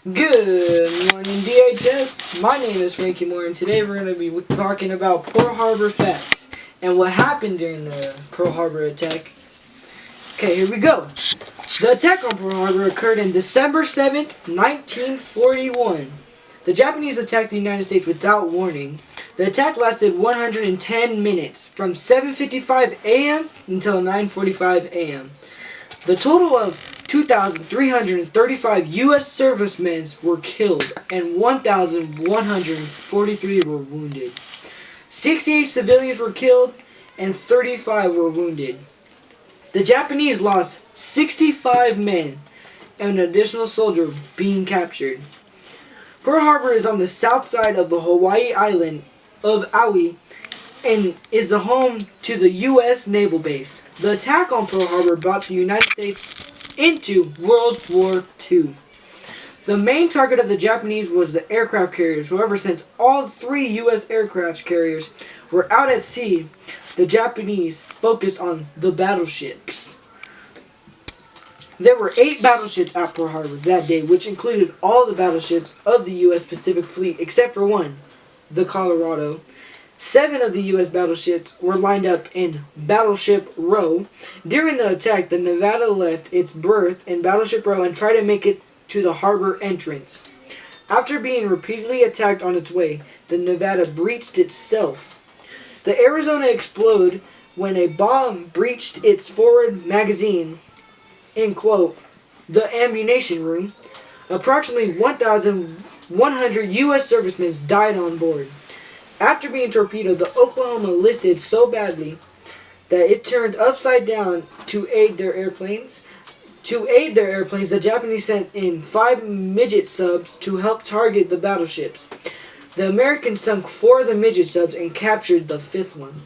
Good morning, DHS. My name is Frankie and today we're going to be talking about Pearl Harbor facts and what happened during the Pearl Harbor attack. Okay, here we go. The attack on Pearl Harbor occurred on December 7th, 1941. The Japanese attacked the United States without warning. The attack lasted 110 minutes, from 7:55 a.m. until 9:45 a.m. The total of 2,335 U.S. servicemen were killed and 1,143 were wounded. 68 civilians were killed and 35 were wounded. The Japanese lost 65 men and an additional soldier being captured. Pearl Harbor is on the south side of the Hawaii island of Aui and is the home to the U.S. Naval Base. The attack on Pearl Harbor brought the United States into World War II. The main target of the Japanese was the aircraft carriers. However, since all three U.S. aircraft carriers were out at sea, the Japanese focused on the battleships. There were 8 battleships at Pearl Harbor that day, which included all the battleships of the U.S. Pacific Fleet except for one, the Colorado. 7 of the U.S. battleships were lined up in Battleship Row. During the attack, the Nevada left its berth in Battleship Row and tried to make it to the harbor entrance. After being repeatedly attacked on its way, the Nevada breached itself. The Arizona exploded when a bomb breached its forward magazine, in quote, the ammunition room. Approximately 1,100 U.S. servicemen died on board. After being torpedoed, the Oklahoma listed so badly that it turned upside down to aid their airplanes. The Japanese sent in 5 midget subs to help target the battleships. The Americans sunk 4 of the midget subs and captured the 5th one.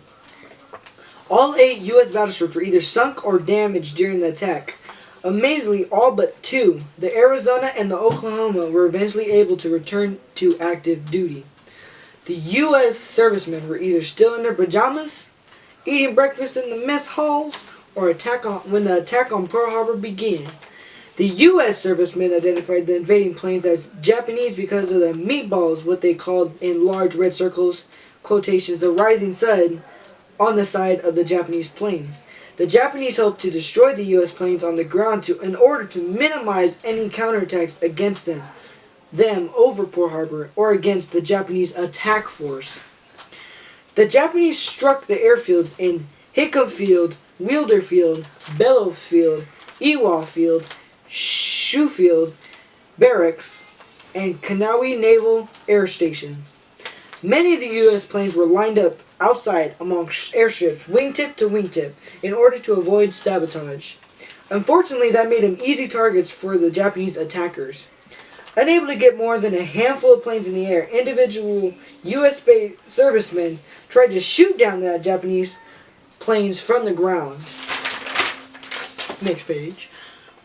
All 8 U.S. battleships were either sunk or damaged during the attack. Amazingly, all but 2, the Arizona and the Oklahoma, were eventually able to return to active duty. The U.S. servicemen were either still in their pajamas, eating breakfast in the mess halls, or when the attack on Pearl Harbor began. The U.S. servicemen identified the invading planes as Japanese because of the meatballs, what they called in large red circles, quotations, the rising sun, on the side of the Japanese planes. The Japanese hoped to destroy the U.S. planes on the ground in order to minimize any counterattacks against them over Pearl Harbor or against the Japanese attack force. The Japanese struck the airfields in Hickam Field, Wilder Field, Bellow Field, Iwo Field, Schofield Barracks, and Kanawha Naval Air Station. Many of the U.S. planes were lined up outside among airships, wingtip to wingtip, in order to avoid sabotage. Unfortunately, that made them easy targets for the Japanese attackers. Unable to get more than a handful of planes in the air, individual U.S. servicemen tried to shoot down the Japanese planes from the ground. Next page.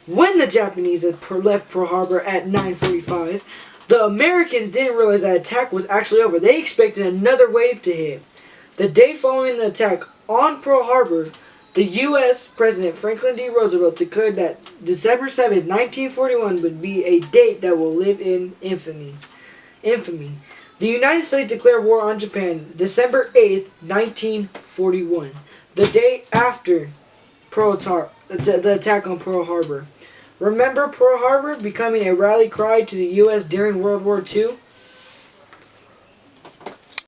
When the Japanese left Pearl Harbor at 9:45, the Americans didn't realize that attack was actually over. They expected another wave to hit. The day following the attack on Pearl Harbor, the U.S. President Franklin D. Roosevelt declared that December 7, 1941 would be a date that will live in infamy. The United States declared war on Japan December 8, 1941, the day after the attack on Pearl Harbor. Remember Pearl Harbor becoming a rally cry to the U.S. during World War II?